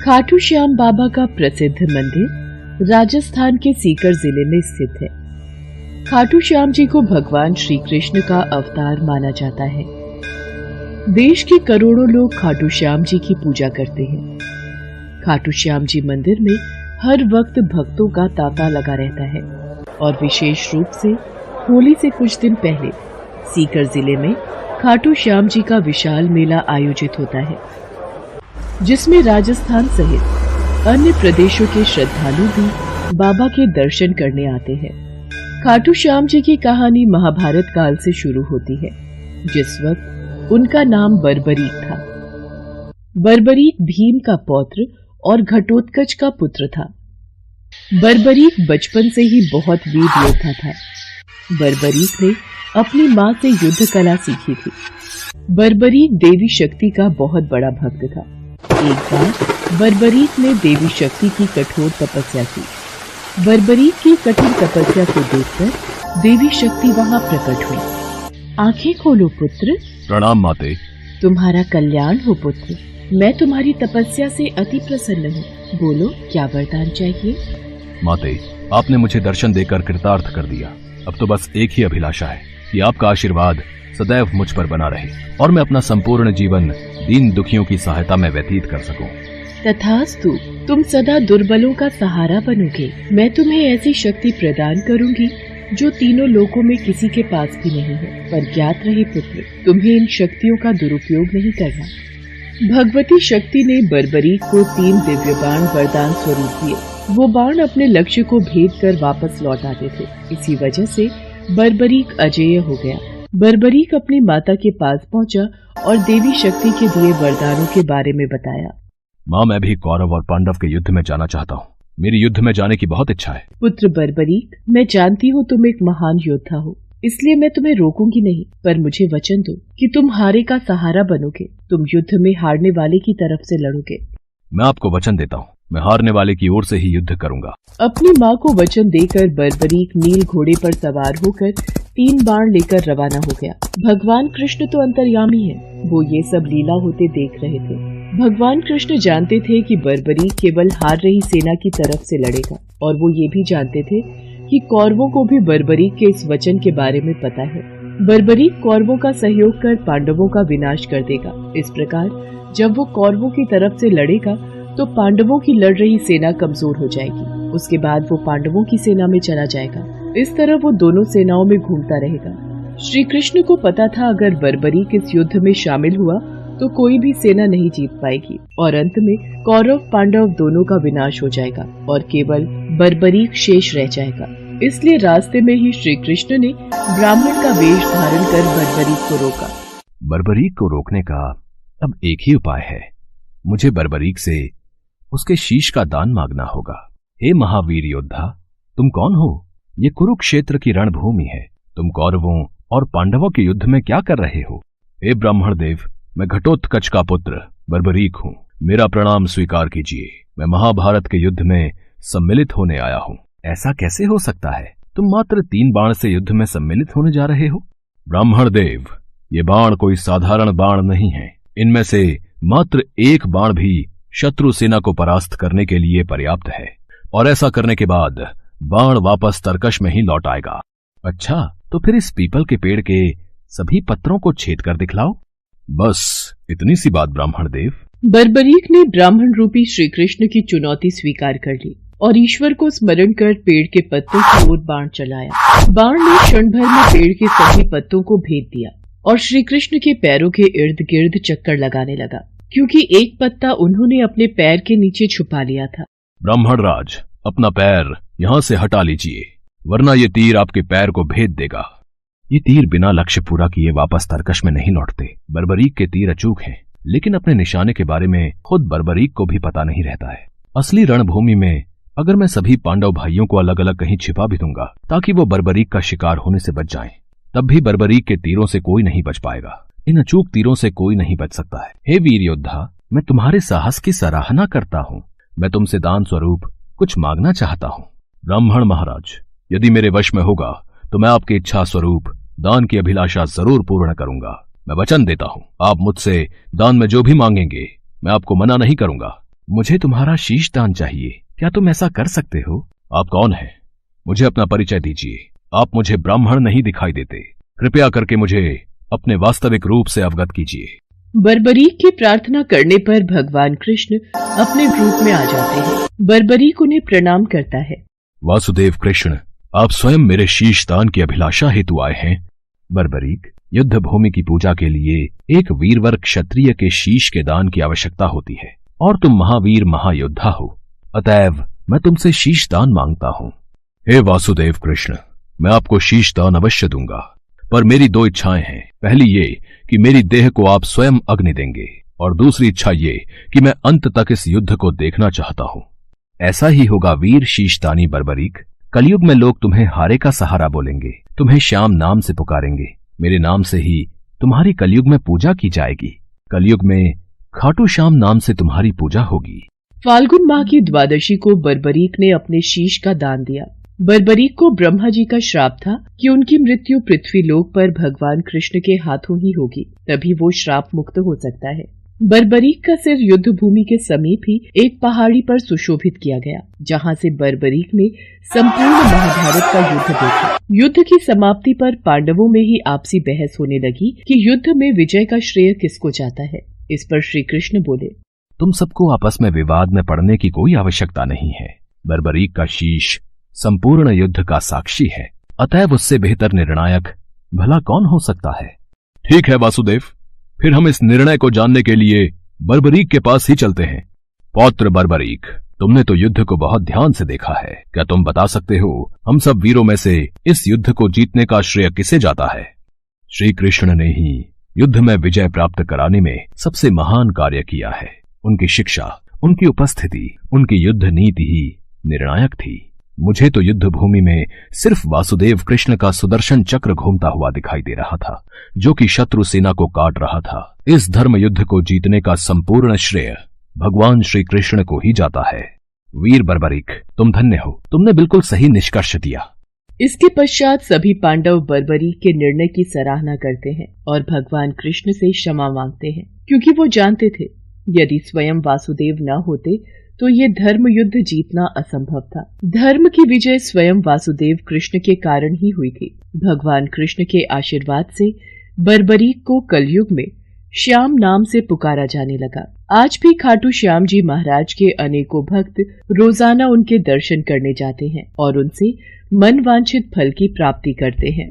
खाटू श्याम बाबा का प्रसिद्ध मंदिर राजस्थान के सीकर जिले में स्थित है। खाटू श्याम जी को भगवान श्री कृष्ण का अवतार माना जाता है। देश के करोड़ों लोग खाटू श्याम जी की पूजा करते हैं। खाटू श्याम जी मंदिर में हर वक्त भक्तों का तांता लगा रहता है और विशेष रूप से होली से कुछ दिन पहले सीकर जिले में खाटू श्याम जी का विशाल मेला आयोजित होता है, जिसमें राजस्थान सहित अन्य प्रदेशों के श्रद्धालु भी बाबा के दर्शन करने आते हैं। खाटू श्याम जी की कहानी महाभारत काल से शुरू होती है, जिस वक्त उनका नाम बर्बरीक था। बर्बरीक भीम का पौत्र और घटोत्कच का पुत्र था। बर्बरीक बचपन से ही बहुत वीर योद्धा था। बर्बरीक ने अपनी माँ से युद्ध कला सीखी थी। बर्बरीक देवी शक्ति का बहुत बड़ा भक्त था। एक बार बर्बरीक ने देवी शक्ति की कठोर तपस्या की। बर्बरीक की कठोर तपस्या को देखकर देवी शक्ति वहां प्रकट हुई। आंखें खोलो पुत्र। प्रणाम माते। तुम्हारा कल्याण हो पुत्र। मैं तुम्हारी तपस्या से अति प्रसन्न हूँ। बोलो क्या वरदान चाहिए। माते, आपने मुझे दर्शन देकर कृतार्थ कर दिया। अब तो बस एक ही अभिलाषा है कि आपका आशीर्वाद सदैव मुझ पर बना रहे और मैं अपना संपूर्ण जीवन दीन दुखियों की सहायता में व्यतीत कर सकूं। तथास्तु। तुम सदा दुर्बलों का सहारा बनोगे। मैं तुम्हें ऐसी शक्ति प्रदान करूंगी जो तीनों लोकों में किसी के पास भी नहीं है। पर ज्ञात रहे पुत्र, तुम्हें इन शक्तियों का दुरुपयोग नहीं करना। भगवती शक्ति ने बर्बरीक को 3 दिव्य बाण वरदान स्वरूप दिए। वो बाण अपने लक्ष्य को भेद कर वापस लौट आते थे। इसी वजह से बर्बरीक अजेय हो गया। बर्बरीक अपनी माता के पास पहुंचा और देवी शक्ति के दिए वरदानों के बारे में बताया। माँ, मैं भी कौरव और पांडव के युद्ध में जाना चाहता हूँ। मेरी युद्ध में जाने की बहुत इच्छा है। पुत्र बर्बरीक, मैं जानती हूँ तुम एक महान योद्धा हो, इसलिए मैं तुम्हें रोकूंगी नहीं, पर मुझे वचन दो कि तुम हारे का सहारा बनोगे। तुम युद्ध में हारने वाले की तरफ से लड़ोगे। मैं आपको वचन देता हूँ, मैं हारने वाले की ओर से ही युद्ध करूंगा। अपनी माँ को वचन देकर बर्बरीक नील घोड़े पर सवार होकर 3 बाण लेकर रवाना हो गया। भगवान कृष्ण तो अंतर्यामी है, वो ये सब लीला होते देख रहे थे। भगवान कृष्ण जानते थे कि बर्बरीक केवल हार रही सेना की तरफ से लड़ेगा, और वो ये भी जानते थे कि कौरवों को भी बर्बरीक के इस वचन के बारे में पता है। बर्बरीक कौरवों का सहयोग कर पांडवों का विनाश कर देगा। इस प्रकार जब वो कौरवों की तरफ से लड़ेगा तो पांडवों की लड़ रही सेना कमजोर हो जाएगी। उसके बाद वो पांडवों की सेना में चला जाएगा। इस तरह वो दोनों सेनाओं में घूमता रहेगा। श्री कृष्ण को पता था अगर बर्बरीक इस युद्ध में शामिल हुआ तो कोई भी सेना नहीं जीत पाएगी और अंत में कौरव पांडव दोनों का विनाश हो जाएगा और केवल बर्बरीक शेष रह जाएगा। इसलिए रास्ते में ही श्री कृष्ण ने ब्राह्मण का वेश धारण कर बर्बरीक को रोका। बर्बरीक को रोकने का अब एक ही उपाय है। मुझे बर्बरीक से उसके शीश का दान मांगना होगा। हे महावीर योद्धा, तुम कौन हो? ये कुरुक्षेत्र की रणभूमि है। तुम कौरवों और पांडवों के युद्ध में क्या कर रहे हो? हे ब्राह्मण देव, मैं घटोत्कच का पुत्र बर्बरीक हूँ। मेरा प्रणाम स्वीकार कीजिए। मैं महाभारत के युद्ध में सम्मिलित होने आया हूँ। ऐसा कैसे हो सकता है? तुम मात्र 3 बाण से युद्ध में सम्मिलित होने जा रहे हो? ब्राह्मण देव, ये बाण कोई साधारण बाण नहीं है। इनमें से मात्र 1 बाण भी शत्रु सेना को परास्त करने के लिए पर्याप्त है, और ऐसा करने के बाद बाण वापस तरकश में ही लौट आएगा। अच्छा, तो फिर इस पीपल के पेड़ के सभी पत्रों को छेद कर दिखलाओ। बस इतनी सी बात ब्राह्मण देव। बर्बरीक ने ब्राह्मण रूपी श्री कृष्ण की चुनौती स्वीकार कर ली और ईश्वर को स्मरण कर पेड़ के पत्तों की ओर बाण चलाया। बाण ने क्षण भर में पेड़ के सभी पत्तों को भेद दिया और श्री कृष्ण के पैरों के इर्द गिर्द चक्कर लगाने लगा, क्योंकि एक पत्ता उन्होंने अपने पैर के नीचे छुपा लिया था। ब्राह्मण राज, अपना पैर यहाँ से हटा लीजिए, वरना ये तीर आपके पैर को भेद देगा। ये तीर बिना लक्ष्य पूरा किए वापस तरकश में नहीं लौटते। बर्बरीक के तीर अचूक हैं, लेकिन अपने निशाने के बारे में खुद बर्बरीक को भी पता नहीं रहता है। असली रणभूमि में अगर मैं सभी पांडव भाइयों को अलग अलग कहीं छिपा भी दूंगा ताकि वो बर्बरीक का शिकार होने से बच जाएं, तब भी बर्बरीक के तीरों से कोई नहीं बच पाएगा। इन अचूक तीरों से कोई नहीं बच सकता है। हे वीर योद्धा, मैं तुम्हारे साहस की सराहना करता हूँ। मैं तुमसे दान स्वरूप कुछ मांगना चाहता हूँ। ब्राह्मण महाराज, यदि मेरे वश में होगा तो मैं आपकी इच्छा स्वरूप दान की अभिलाषा जरूर पूर्ण करूंगा। मैं वचन देता हूँ, आप मुझसे दान में जो भी मांगेंगे मैं आपको मना नहीं करूंगा। मुझे तुम्हारा शीश दान चाहिए, क्या तुम ऐसा कर सकते हो? आप कौन हैं? मुझे अपना परिचय दीजिए। आप मुझे ब्राह्मण नहीं दिखाई देते, कृपया करके मुझे अपने वास्तविक रूप से अवगत कीजिए। बर्बरीक की प्रार्थना करने पर भगवान कृष्ण अपने रूप में आ जाते हैं। बर्बरीक उन्हें प्रणाम करता है। वासुदेव कृष्ण, आप स्वयं मेरे शीश दान की अभिलाषा हेतु आए हैं। बर्बरीक, युद्ध भूमि की पूजा के लिए एक वीरवर क्षत्रिय के शीश के दान की आवश्यकता होती है, और तुम महावीर महायोद्धा हो, अतएव मैं तुमसे शीश दान मांगता हूँ। हे वासुदेव कृष्ण, मैं आपको शीश दान अवश्य दूंगा, पर मेरी दो इच्छाएं हैं। पहली ये कि मेरी देह को आप स्वयं अग्नि देंगे, और दूसरी इच्छा ये कि मैं अंत तक इस युद्ध को देखना चाहता हूं। ऐसा ही होगा वीर शीशदानी बर्बरीक। कलयुग में लोग तुम्हें हारे का सहारा बोलेंगे, तुम्हें श्याम नाम से पुकारेंगे। मेरे नाम से ही तुम्हारी कलयुग में पूजा की जाएगी। कलयुग में खाटू श्याम नाम से तुम्हारी पूजा होगी। फाल्गुन माह की द्वादशी को बर्बरीक ने अपने शीश का दान दिया। बर्बरीक को ब्रह्मा जी का श्राप था कि उनकी मृत्यु पृथ्वी लोक पर भगवान कृष्ण के हाथों ही होगी, तभी वो श्राप मुक्त हो सकता है। बर्बरीक का सिर युद्ध भूमि के समीप ही एक पहाड़ी पर सुशोभित किया गया, जहां से बर्बरीक ने संपूर्ण महाभारत का युद्ध देखा। युद्ध की समाप्ति पर पांडवों में ही आपसी बहस होने लगी कि युद्ध में विजय का श्रेय किसको जाता है। इस पर श्री कृष्ण बोले, तुम सबको आपस में विवाद में पड़ने की कोई आवश्यकता नहीं है। बर्बरीक का शीश संपूर्ण युद्ध का साक्षी है, अतएव उससे बेहतर निर्णायक भला कौन हो सकता है। ठीक है वासुदेव, फिर हम इस निर्णय को जानने के लिए बर्बरीक के पास ही चलते हैं। पौत्र बर्बरीक, तुमने तो युद्ध को बहुत ध्यान से देखा है, क्या तुम बता सकते हो हम सब वीरों में से इस युद्ध को जीतने का श्रेय किसे जाता है? श्री कृष्ण ने ही युद्ध में विजय प्राप्त कराने में सबसे महान कार्य किया है। उनकी शिक्षा, उनकी उपस्थिति, उनकी युद्ध नीति ही निर्णायक थी। मुझे तो युद्ध भूमि में सिर्फ वासुदेव कृष्ण का सुदर्शन चक्र घूमता हुआ दिखाई दे रहा था, जो कि शत्रु सेना को काट रहा था। इस धर्म युद्ध को जीतने का संपूर्ण श्रेय भगवान श्री कृष्ण को ही जाता है। वीर बर्बरीक, तुम धन्य हो, तुमने बिल्कुल सही निष्कर्ष दिया। इसके पश्चात सभी पांडव बर्बरीक के निर्णय की सराहना करते हैं और भगवान कृष्ण से क्षमा मांगते हैं, क्योंकि वो जानते थे यदि स्वयं वासुदेव न होते तो ये धर्म युद्ध जीतना असंभव था। धर्म की विजय स्वयं वासुदेव कृष्ण के कारण ही हुई थी। भगवान कृष्ण के आशीर्वाद से बर्बरीक को कलयुग में श्याम नाम से पुकारा जाने लगा। आज भी खाटू श्याम जी महाराज के अनेकों भक्त रोजाना उनके दर्शन करने जाते हैं और उनसे मन वांछित फल की प्राप्ति करते हैं।